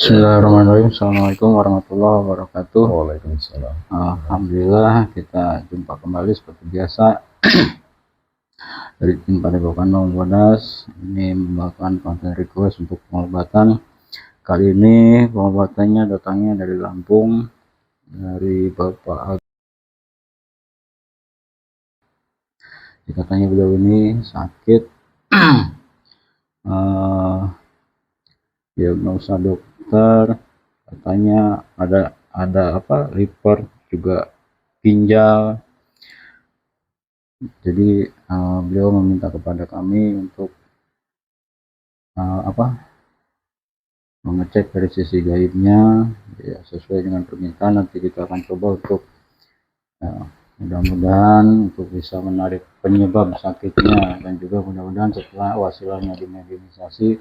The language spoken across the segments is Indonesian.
Bismillahirrahmanirrahim. Assalamualaikum warahmatullahi wabarakatuh. Waalaikumsalam. Alhamdulillah kita jumpa kembali seperti biasa dari tim Padepokan Monas. Ini membawakan konten request untuk pengobatan. Kali ini pengobatannya datangnya dari Lampung, dari Bapak. Katanya beliau ini sakit. Diagnosa dokter katanya ada liver juga ginjal. Jadi beliau meminta kepada kami untuk mengecek dari sisi gaibnya, ya, sesuai dengan permintaan. Nanti kita akan coba untuk mudah-mudahan untuk bisa menarik penyebab sakitnya, dan juga mudah-mudahan setelah wasilahnya dimediasi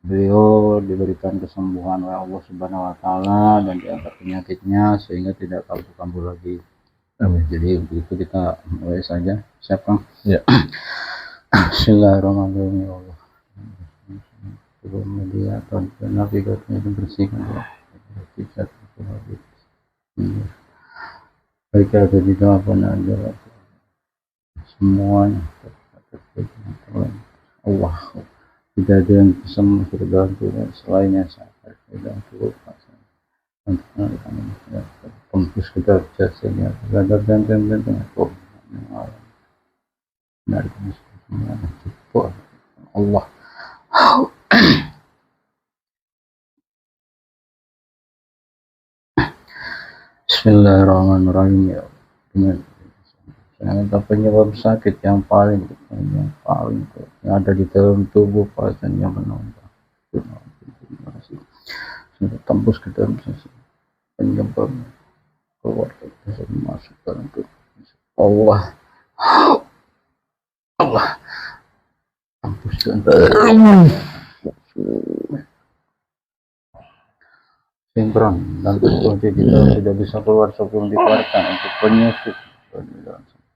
beliau diberikan kesembuhan oleh Allah Subhanahu wa Ta'ala dan diangkat penyakitnya sehingga tidak kambuh-kambuh lagi. Amin. Jadi begitu, kita mulai saja. Siap, Kang? Ya. Bismillahirrahmanirrahim. Media atau navigatornya dibersihkan ya. Baik, ada di telepon aja semuanya. Allah tidak ada yang bisa membantu selainnya. Saya tidak lupa untuk kami tembus kita jasanya terhadap dan dari semua Allah. Bismillahirrahmanirrahim. Ya, dengan penyebab sakit yang paling yang ada di dalam tubuh pasien yang menonton sudah tembus ke dalam penyebab keluar masuk dalam tubuh Allah. Allah tembus sinkron dan kunci kita tidak bisa keluar sebelum dikeluarkan untuk penyakit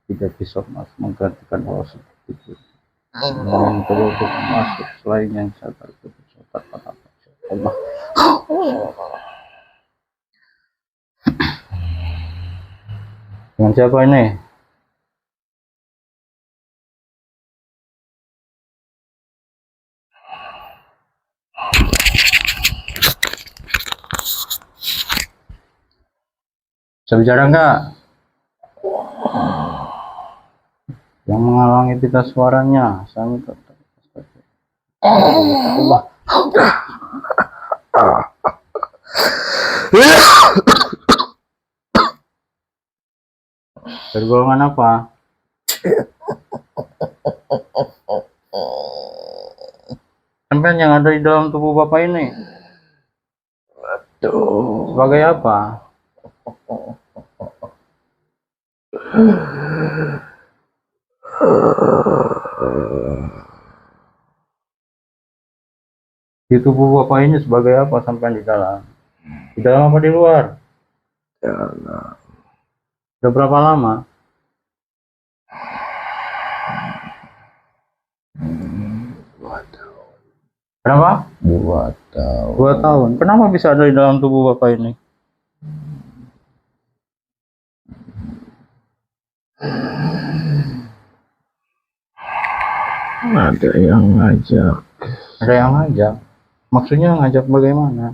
tidak bisa masuk menggantikan Allah seperti itu. Dan kalau untuk masuk selain yang sadar Allah. Dengan siapa ini? Bisa bicara enggak? Yang menghalangi pita suaranya, saya minta Allah. Dari golongan apa? Sampai yang ada di dalam tubuh Bapak ini? Aduh. Sebagai apa? Di tubuh Bapak ini sebagai apa sampai di dalam? Di dalam apa di luar? Dalam. Sudah berapa lama? 2 tahun. Berapa? 2 tahun. 2 tahun. Kenapa bisa ada di dalam tubuh Bapak ini? Ada yang ngajak. Ada yang ngajak? Maksudnya ngajak bagaimana?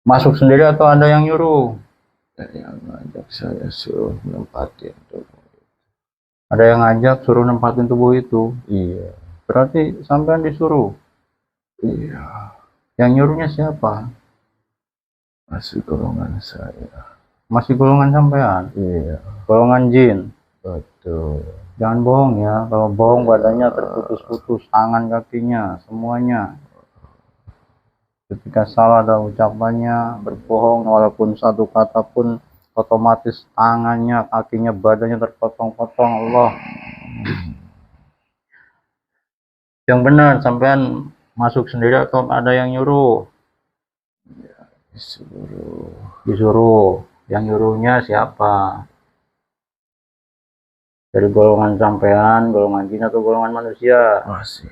Masuk sendiri atau ada yang nyuruh? Ada yang ngajak saya suruh nempatin tubuh. Ada yang ngajak suruh nempatin tubuh itu? Iya. Berarti sampean disuruh? Iya. Yang nyuruhnya siapa? Masih golongan saya. Masih golongan sampean? Iya. Golongan jin? Betul. Jangan bohong ya, kalau bohong badannya terputus-putus, tangan kakinya semuanya. Ketika salah dalam ucapannya, berbohong walaupun satu kata pun, otomatis tangannya, kakinya, badannya terpotong-potong. Allah. Yang benar, sampean masuk sendiri atau ada yang nyuruh? Ya, disuruh. Disuruh. Yang nyuruhnya siapa? Dari golongan sampean, golongan jin atau golongan manusia? Masih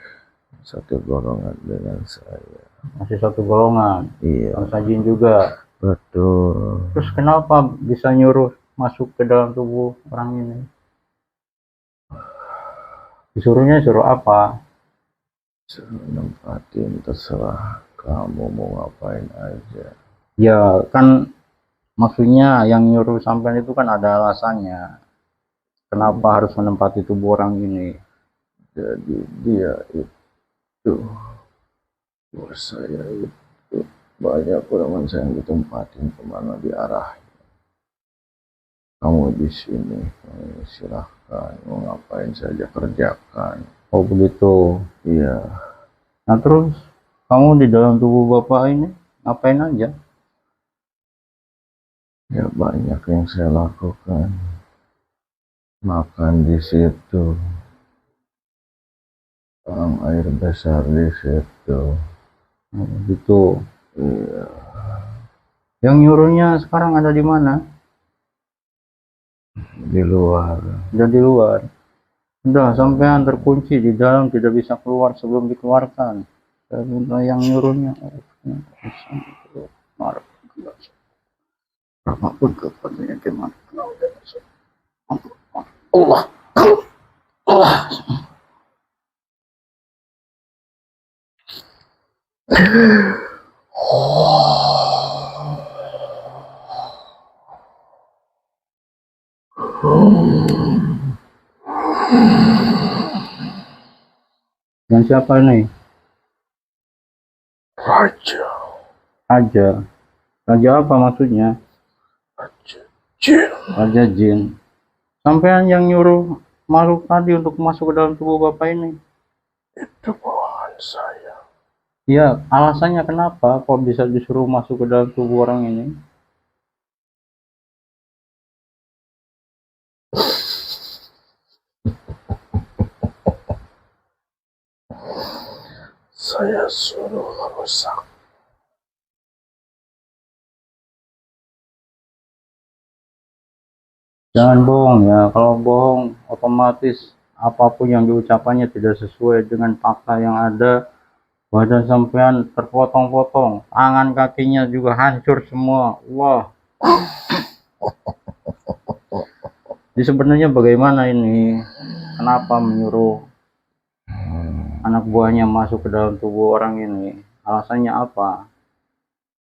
satu golongan dengan saya. Masih satu golongan. Iya, Bangsa jin juga. betul. Terus kenapa bisa nyuruh masuk ke dalam tubuh orang ini? Disuruhnya suruh apa? Suruh nempatin, terserah kamu mau ngapain aja. Ya kan maksudnya yang nyuruh sampean itu kan ada alasannya. Kenapa harus menempati tubuh orang ini? Jadi dia itu, bos saya itu banyak orang saya yang ditempatin kemana diarah. Kamu di sini, silahkan mau ngapain saja kerjakan. Oh begitu. Iya, Nah terus kamu di dalam tubuh bapak ini ngapain aja? ya banyak yang saya lakukan. Makan di situ, buang air besar di situ. Gitu. Iya, Yang nyuruhnya sekarang ada di mana? di luar. Udah di luar. Udah sampean terkunci di dalam, tidak bisa keluar sebelum dikeluarkan. Saya minta yang nyuruhnya. Apapun kepadanya gimana? Allah. Allah. Dan siapa ini? Raja, Raja. Raja apa maksudnya? Raja Jin. Raja jin. Sampean yang nyuruh makhluk tadi untuk masuk ke dalam tubuh bapak ini. Itu bawahan saya. Ya, alasannya kenapa kok bisa disuruh masuk ke dalam tubuh orang ini? Saya suruh merusak. Jangan bohong ya, kalau bohong otomatis apapun yang diucapannya tidak sesuai dengan fakta yang ada. Badan sampean terpotong-potong, tangan kakinya juga hancur semua. Wah, jadi sebenarnya bagaimana ini? Kenapa menyuruh anak buahnya masuk ke dalam tubuh orang ini? Alasannya apa?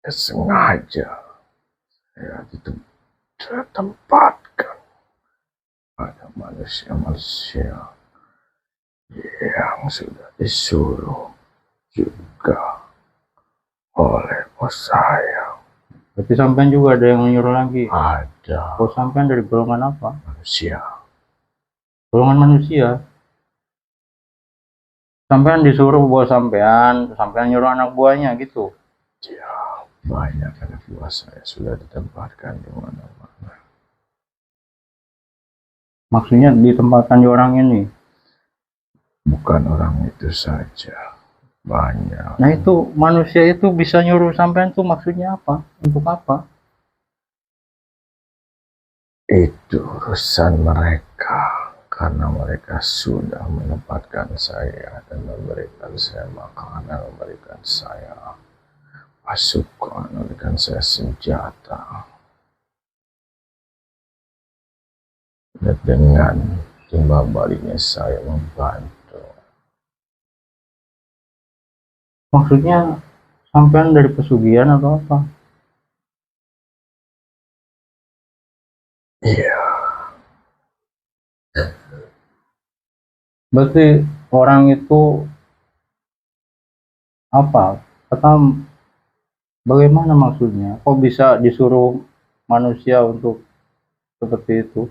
Sengaja saya ditempatkan pada manusia-manusia yang sudah disuruh juga oleh bos saya. Berarti sampean juga ada yang menyuruh lagi. Ada Kok sampean dari golongan apa? manusia. Golongan manusia. Sampean disuruh buat sampean nyuruh anak buahnya gitu. Ya, banyak anak buah saya sudah ditempatkan di mana-mana. Maksudnya ditempatkan di orang ini. Bukan orang itu saja, banyak. Nah itu manusia itu bisa nyuruh sampean tuh maksudnya apa? Untuk apa? Itu urusan mereka, karena mereka sudah menempatkan saya dan memberikan saya makanan, memberikan saya pasukan, memberikan saya senjata. Dan dengan timbal baliknya saya membantu. Maksudnya sampean dari pesugihan atau apa? Iya, Berarti orang itu apa? Kata bagaimana maksudnya? Kok bisa disuruh manusia untuk seperti itu?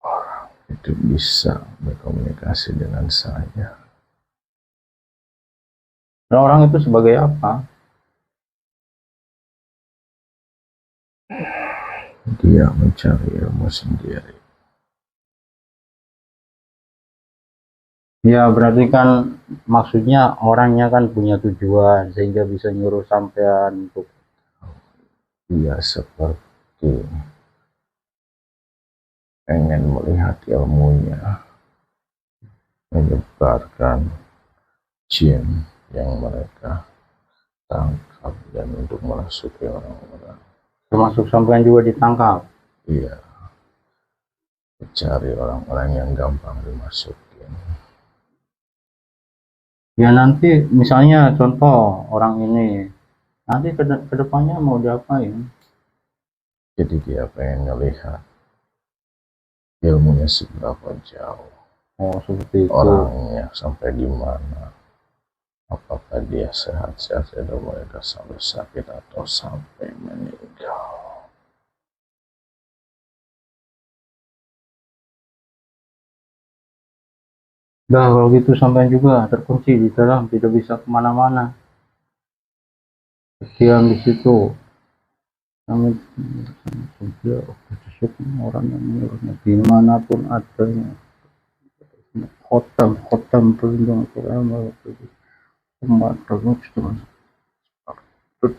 orang itu bisa berkomunikasi dengan saya. Dan orang itu sebagai apa? Dia mencari ilmu sendiri. Ya berarti kan maksudnya orangnya kan punya tujuan sehingga bisa nyuruh sampean untuk Dia seperti pengen melihat ilmunya. menyebarkan jin yang mereka tangkap dan untuk merasuki orang-orang. Termasuk sampean juga ditangkap. Iya, mencari orang-orang yang gampang dimasukin. Ya nanti misalnya contoh orang ini, nanti ke depannya mau diapain? Jadi dia pengen ngelihat ilmunya seberapa jauh, Oh seperti itu. orangnya sampai di mana, apakah dia sehat-sehat atau mereka sampai sakit atau sampai meninggal. Dah kalau gitu sampean juga terkunci di dalam, tidak bisa kemana-mana. Diam di situ. Kami orang yang menyuruhnya dimanapun adanya. Khotam pelindung selama umat terus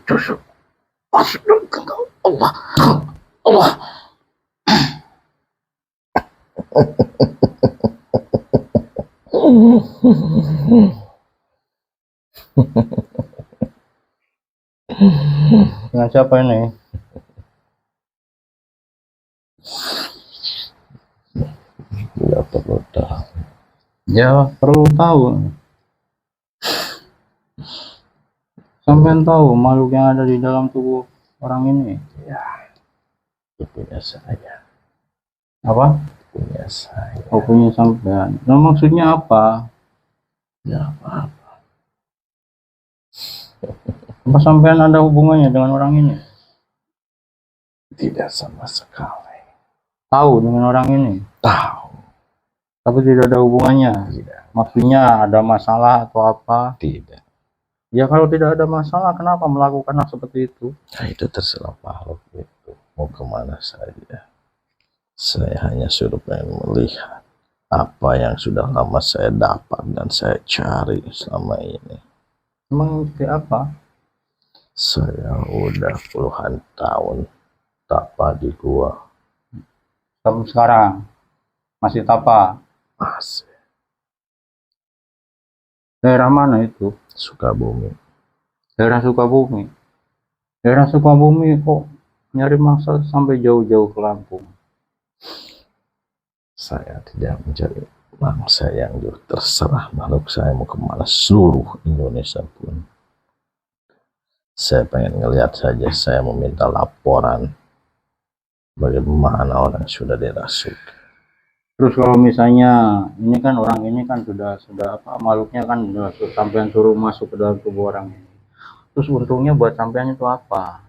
terus Allah Allah. Dengan siapa ini? Nggak perlu tahu. Ya perlu tahu. Sampean tahu makhluk yang ada di dalam tubuh orang ini? Ya, itu punya saya. Apa? Punya saya. Oh punya sampean. Nah maksudnya apa? Ya apa? Apa sampean ada hubungannya dengan orang ini? Tidak sama sekali. Tahu dengan orang ini? Tahu. Tapi tidak ada hubungannya? Tidak. Maksudnya ada masalah atau apa? Tidak. Ya kalau tidak ada masalah, kenapa melakukan hal seperti itu? Nah, itu terserah makhluk itu mau kemana saja. Saya hanya suruh pengen melihat apa yang sudah lama saya dapat dan saya cari selama ini. Emang seperti apa? Saya udah puluhan tahun tapa di gua. Sampai sekarang masih tapa. Masih. Daerah mana itu? Sukabumi. Daerah Sukabumi. Daerah Sukabumi kok nyari mangsa sampai jauh-jauh ke Lampung? Saya tidak mencari mangsa yang jauh, terserah makhluk saya mau kemana, seluruh Indonesia pun. Saya pengen ngelihat saja, saya meminta laporan bagaimana orang sudah dirasuki. Terus kalau misalnya ini kan orang ini kan sudah apa makhluknya kan sudah sampean suruh masuk ke dalam tubuh orang ini. Terus untungnya buat sampean itu apa?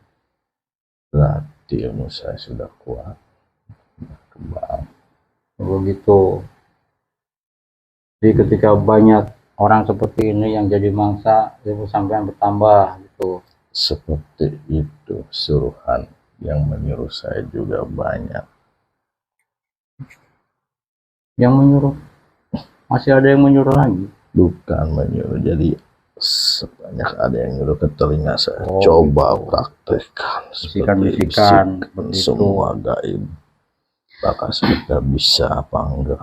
Berarti ilmu saya sudah kuat, kembang. Begitu. Jadi ketika banyak orang seperti ini yang jadi mangsa, ilmu sampean bertambah gitu. Seperti itu suruhan yang menyuruh saya juga banyak. Yang menyuruh, masih ada yang menyuruh lagi? Bukan menyuruh, jadi sebanyak ada yang nyuruh ke telinga saya. Oh, coba gitu. Praktekkan Bisikan-bisikan semua gaib. Apakah sudah bisa apa enggak?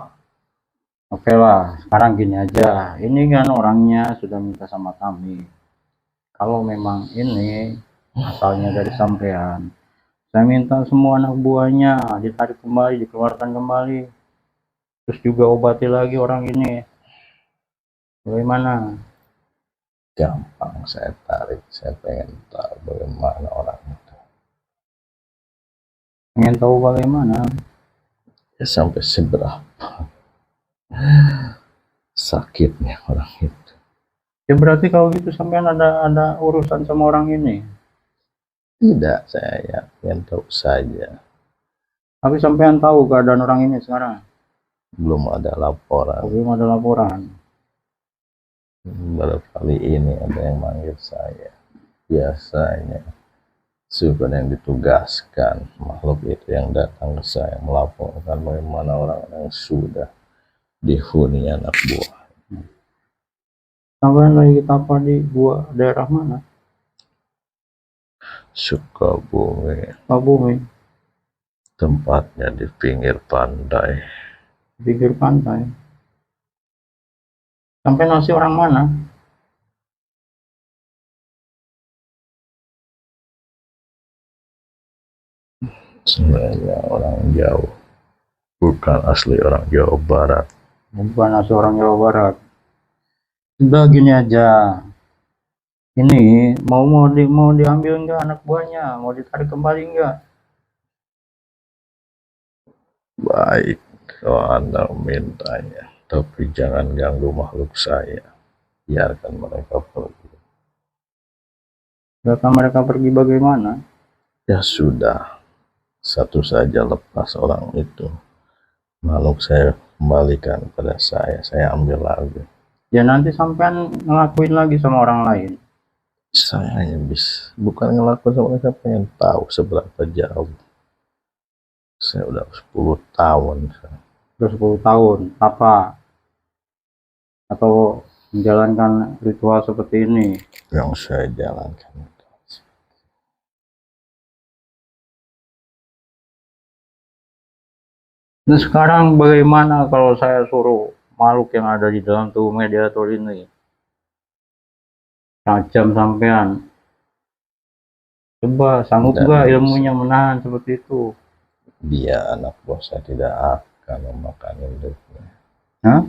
Oke lah, sekarang gini aja. Ini kan orangnya sudah minta sama kami. Kalau memang ini asalnya dari sampean, saya minta semua anak buahnya ditarik kembali, dikeluarkan kembali. Terus juga obati lagi orang ini. Bagaimana? Gampang saya tarik, saya pengen tahu bagaimana orang itu. Ingin tahu bagaimana? Ya sampai seberapa sakitnya orang itu. Ya berarti kalau gitu sampean ada urusan sama orang ini. Tidak, saya pengen tahu saja. Tapi sampean tahu keadaan orang ini sekarang? Belum ada laporan. Belum ada laporan. Baru kali ini ada yang manggil saya. Biasanya suka yang ditugaskan makhluk itu yang datang ke saya melaporkan bagaimana orang-orang sudah dihuni anak buah. Sampean lagi apa di buah daerah mana? Sukabumi. Sukabumi. Tempatnya di pinggir pantai. Pinggir pantai. Sampai nasi orang mana? Sebenarnya orang jauh, bukan asli orang Jawa Barat. Bukan nasi orang Jawa Barat. Udah gini aja. Ini mau diambil enggak anak buahnya? Mau ditarik kembali enggak? Baik, kalau Anda mintanya, tapi jangan ganggu makhluk saya. Biarkan mereka pergi. Biarkan mereka pergi bagaimana? Ya sudah, satu saja lepas orang itu. Makhluk saya kembalikan pada saya ambil lagi. Ya nanti sampean ngelakuin lagi sama orang lain. Saya hanya bisa, bukan ngelakuin sama saya, pengen tahu seberapa jauh. Saya udah 10 tahun. Udah 10 tahun. Apa? Atau menjalankan ritual seperti ini? Yang saya jalankan. Nah sekarang bagaimana kalau saya suruh makhluk yang ada di dalam tubuh mediator ini tajam sampean? Coba sanggup Dan gak ilmunya menahan seperti itu? dia anak buah saya tidak akan memakan induknya. Hah?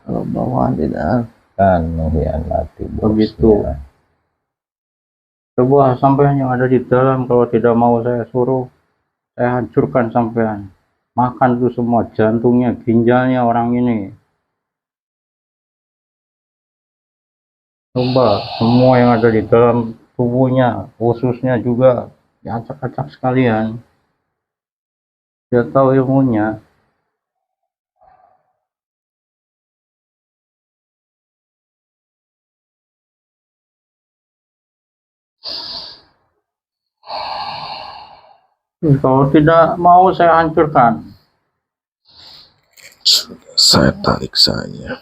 Kalau bawahan tidak akan mengkhianati Begitu. bosnya. Coba sampean yang ada di dalam, kalau tidak mau saya suruh, saya hancurkan sampean. Makan tuh semua jantungnya, ginjalnya orang ini. Coba semua yang ada di dalam tubuhnya, ususnya juga diacak-acak sekalian. Dia tahu ilmunya. Kalau tidak mau saya hancurkan. Sudah, saya tarik saja.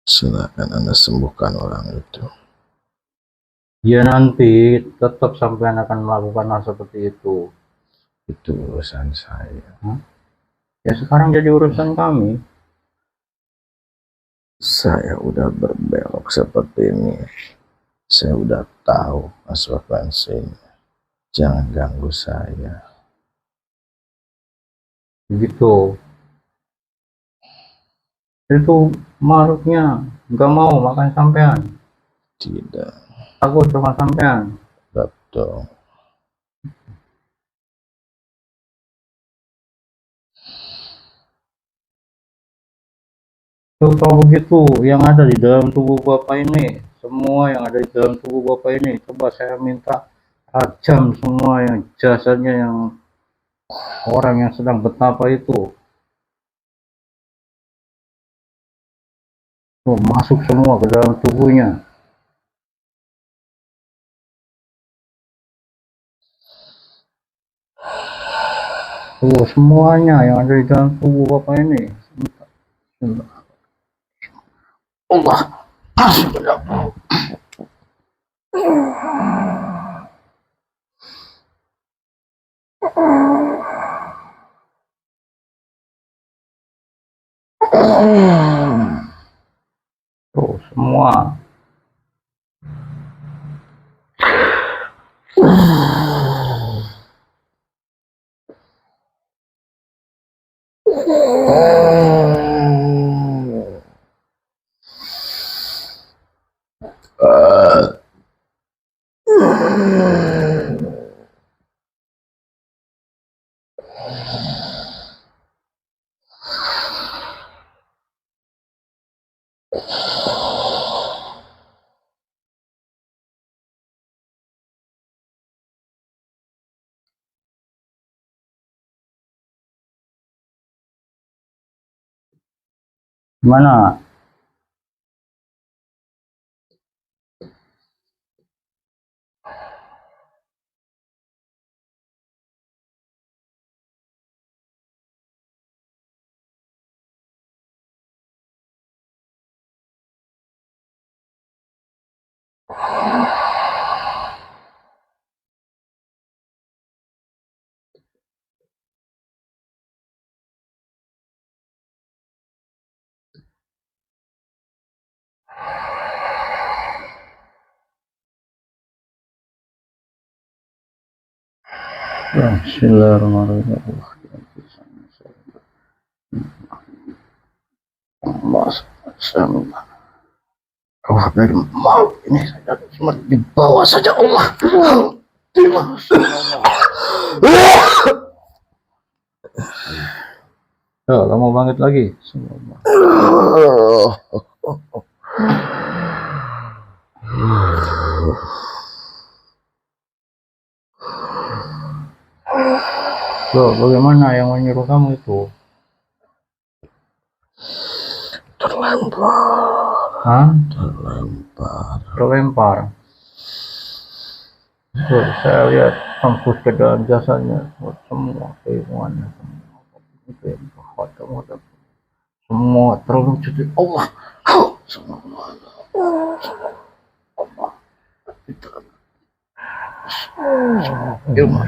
Silakan Anda sembuhkan orang itu. Ya nanti tetap sampean akan melakukan hal seperti itu. Itu urusan saya. Ya sekarang jadi urusan kami. Saya udah berbelok seperti ini. Saya udah tahu konsekuensinya. Jangan ganggu saya. Begitu. Itu makhluknya nggak mau makan sampean. Tidak, Takut sama sampean. betul. Tuh, kalau begitu, yang ada di dalam tubuh Bapak ini, semua yang ada di dalam tubuh Bapak ini, coba saya minta tajam semua yang jasadnya yang orang yang sedang betapa itu. Tuh, masuk semua ke dalam tubuhnya. Tuh, semuanya yang ada di dalam tubuh Bapak ini. Allah. Tuh, semua. Gimana? Bismillahirrahmanirrahim. Allah SWT. Allah dari maaf ini saja cuma di bawah saja Allah. Terima kasih Allah. Ya, lama banget lagi. Loh, bagaimana yang menyuruh kamu itu? Terlempar. Hah? Terlempar. Tuh, saya lihat kampus ke dalam jasanya, semua keilmuannya, itu yang semua terlucu di Allah. Semua Allah. Ilmu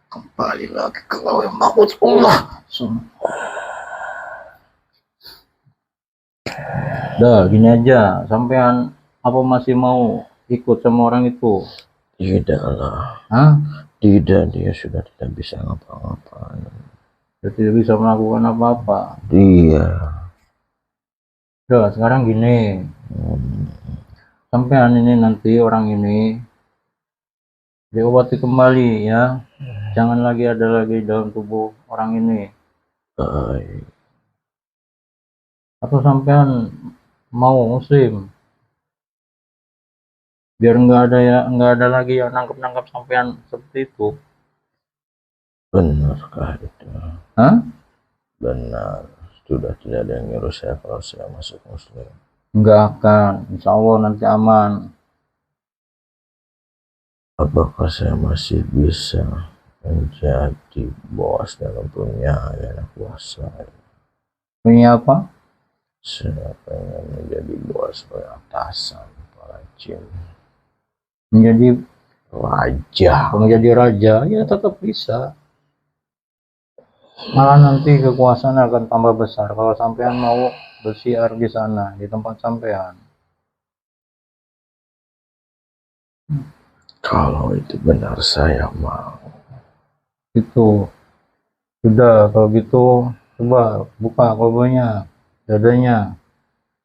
kembali lagi ke laut mahfuz Allah. Dah, gini aja, sampean apa masih mau ikut sama orang itu? Tidaklah. Hah? Tidak, dia sudah tidak bisa ngapa-ngapain. Dia tidak bisa melakukan apa-apa. Dia. Dah, sekarang gini. Sampean ini nanti orang ini diobati kembali ya. Jangan lagi ada lagi dalam tubuh orang ini. Baik. Atau sampean mau muslim? Biar nggak ada lagi yang nangkep sampean seperti itu. Benarkah itu? Hah? Benar. Sudah tidak ada yang nyuruh saya kalau saya masuk muslim. Enggak akan. Insya Allah nanti aman. Apakah saya masih bisa menjadi bos dalam punya anak buah saya? Punya apa? Saya pengen menjadi bos atasan para jin. Menjadi raja ya tetap bisa. Malah nanti kekuasaan akan tambah besar kalau sampean mau bersiar di sana di tempat sampean. Kalau itu benar saya mau. Itu sudah, kalau gitu coba buka kolbonya, dadanya.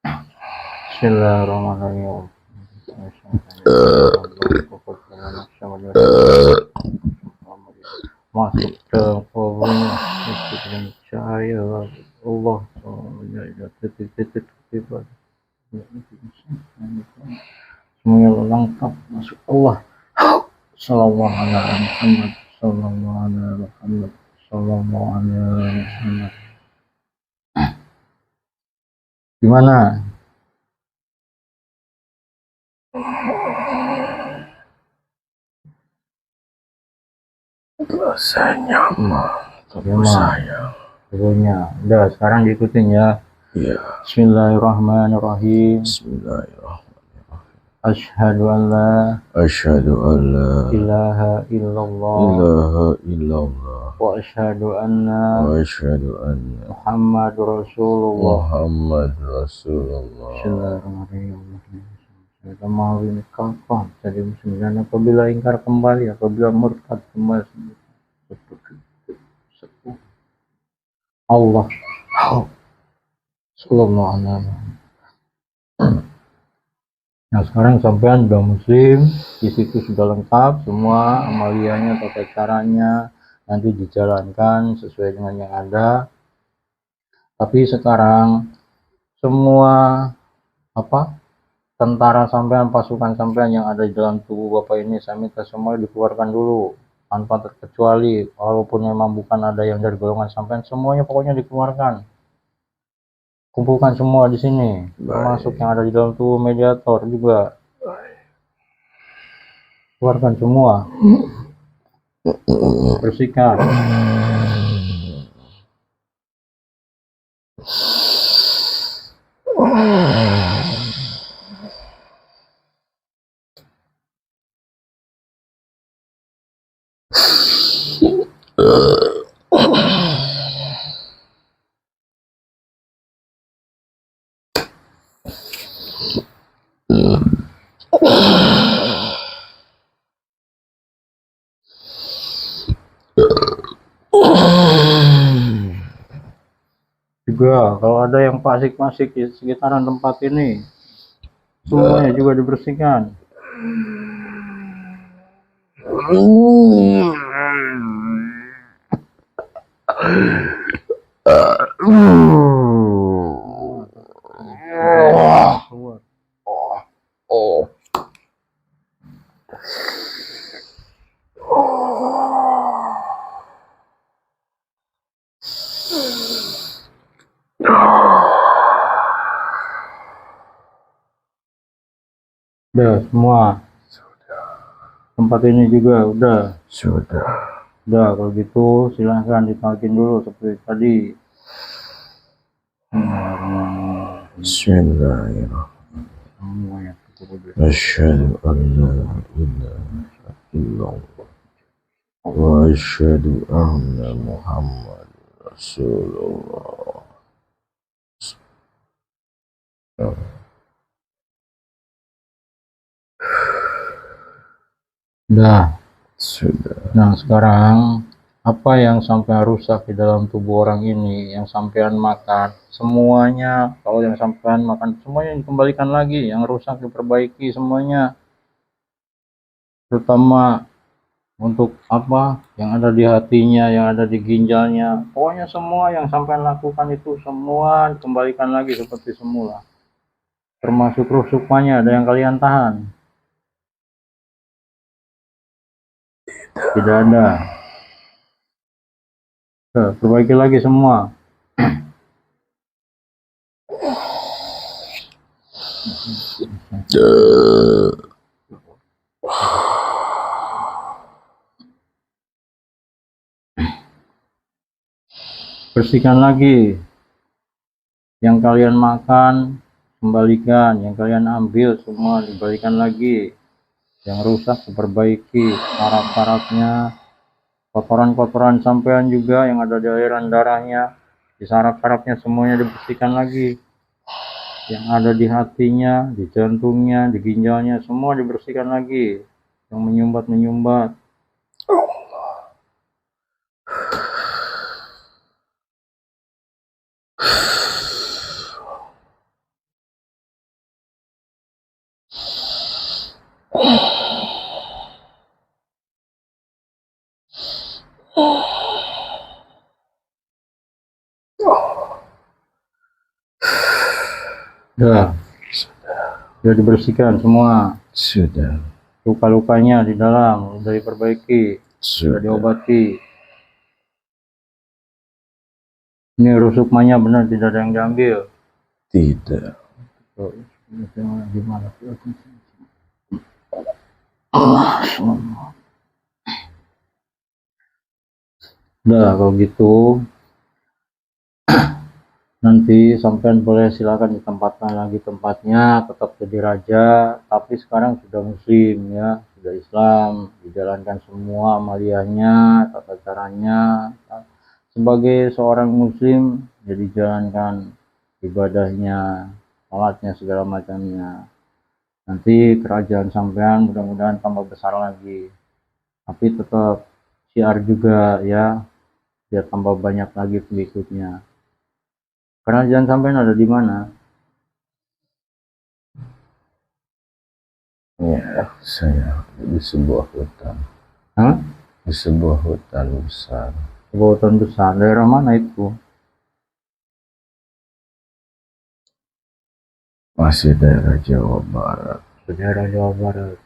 Bismillahirrahmanirrahim. Masuk ke kolbonya, itu dengan cahaya Allah. Semuanya lengkap masuk Allah. Sallallahu alaihi Muhammad, sallallahu alaihi Muhammad, sallallahu alaihi Muhammad. Gimana? Rasanya mah saya. Pokoknya, udah sekarang diikutin ya. Ya. Bismillahirrahmanirrahim. Bismillahirrahmanirrahim. Asyhadu an la ilaha illallah wa asyhadu anna Muhammadur Rasulullah. Bismillahirrahmanirrahim. Kita mau ini kapan jadi muslim, dan apabila ingkar kembali, apabila murtad kembali, Allah sallallahu alaihi wasallam. Nah, sekarang sampean sudah muslim, di situ sudah lengkap semua amaliannya, tata caranya nanti dijalankan sesuai dengan yang ada. Tapi sekarang semua tentara sampean, pasukan sampean yang ada di dalam tubuh Bapak ini, saya minta semua dikeluarkan dulu tanpa terkecuali, walaupun memang bukan ada yang dari golongan sampean, semuanya pokoknya dikeluarkan. Kumpulkan semua di sini, termasuk yang ada di dalam tubuh mediator juga. Keluarkan semua, bersihkan. juga kalau ada yang pasik-pasik di sekitaran tempat ini semuanya juga dibersihkan. Keluar. Udah semua tempat ini juga udah kalau gitu silahkan ditakin dulu seperti tadi. Bismillahirrahmanirrahim. Asyhadu an la ilaha illallah wa asyhadu anna Muhammad Rasulullah. Udah. Sudah. Nah sekarang apa yang sampai rusak di dalam tubuh orang ini yang sampean makan semuanya, kalau yang sampean makan semuanya dikembalikan lagi, yang rusak diperbaiki semuanya, terutama untuk apa yang ada di hatinya, yang ada di ginjalnya, pokoknya semua yang sampean lakukan itu semua dikembalikan lagi seperti semula, termasuk rusuknya ada yang kalian tahan? Tidak ada. Perbaiki lagi semua. Bersihkan lagi yang kalian makan, kembalikan yang kalian ambil semua dibalikan lagi, yang rusak diperbaiki, saraf-sarafnya, kotoran-kotoran sampean juga yang ada di aliran darahnya, di saraf-sarafnya semuanya dibersihkan lagi, yang ada di hatinya, di jantungnya, di ginjalnya semua dibersihkan lagi, yang menyumbat-menyumbat. Sudah dibersihkan semua. Sudah. Luka-lukanya di dalam sudah diperbaiki, sudah diobati. Ini rusuknya benar tidak ada yang diambil? Tidak. Gimana? Udah kalau gitu nanti sampean boleh silakan ditempatkan lagi tempatnya, tetap jadi raja, tapi sekarang sudah muslim ya, sudah Islam, dijalankan semua amaliyahnya, tata caranya. Sebagai seorang muslim, jadi jalankan ibadahnya, sholatnya, segala macamnya. Nanti kerajaan sampean mudah-mudahan tambah besar lagi. Tapi tetap syiar juga ya, biar tambah banyak lagi pengikutnya. Kerajaan sampean ada di mana? Ya, saya di sebuah hutan. Hah? Di sebuah hutan besar. Sebuah hutan besar. Daerah mana itu? Masih daerah Jawa Barat. Daerah Jawa Barat.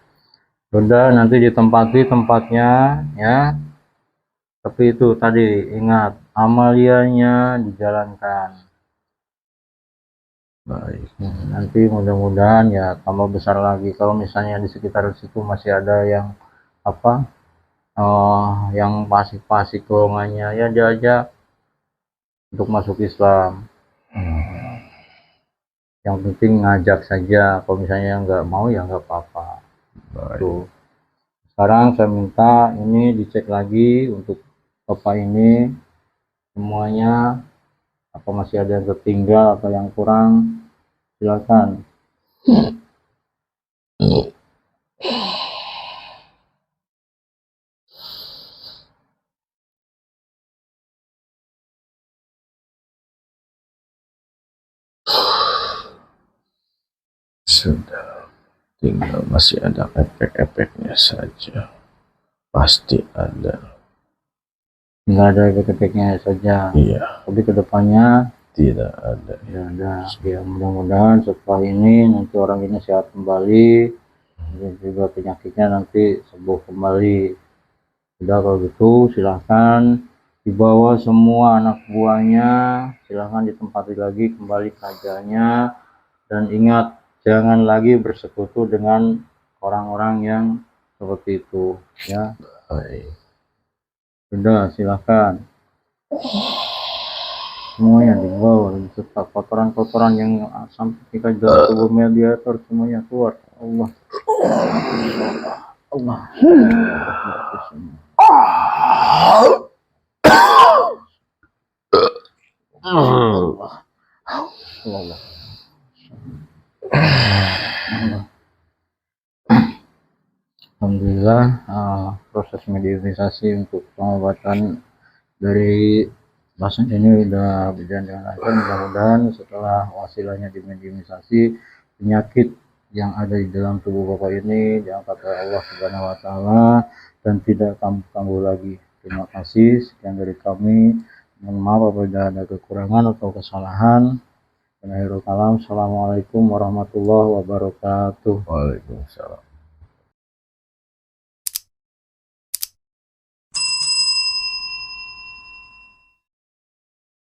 Sudah nanti ditempati tempatnya ya. Tapi itu tadi ingat amaliyahnya dijalankan. Baik. Nanti mudah-mudahan ya tambah besar lagi. Kalau misalnya di sekitar situ masih ada yang apa, yang pasik-pasik golongannya ya diajak untuk masuk Islam. Yang penting ngajak saja. Kalau misalnya nggak mau ya nggak apa-apa. Tuh. Sekarang saya minta ini dicek lagi untuk bapak ini semuanya, apa masih ada yang tertinggal atau yang kurang, silakan. Sudah, tinggal masih ada efek-efeknya saja. Pasti ada. Nggak ada efek-efeknya saja, Iya, tapi kedepannya tidak ada. tidak ada. Ya mudah-mudahan setelah ini nanti orang ini sehat kembali, dan juga penyakitnya nanti sembuh kembali. Sudah, kalau gitu silahkan dibawa semua anak buahnya, silahkan ditempati lagi kembali kerjanya, dan ingat jangan lagi bersekutu dengan orang-orang yang seperti itu ya. Baik. Sudah, silahkan semuanya dibawa, serta kotoran-kotoran yang sampai kita dalam tubuh mediator semuanya keluar. Allah Allah Allah Allah. Alhamdulillah, proses mediatisasi untuk pengobatan dari pasien ini sudah berjalan dengan lancar. Mudah-mudahan setelah wasilanya dimediatisasi, penyakit yang ada di dalam tubuh Bapak ini diangkat oleh Allah Subhanahu wa taala dan tidak kambuh lagi. Terima kasih, sekian dari kami. Mohon maaf apabila ada kekurangan atau kesalahan. Assalamualaikum warahmatullahi wabarakatuh. Waalaikumsalam.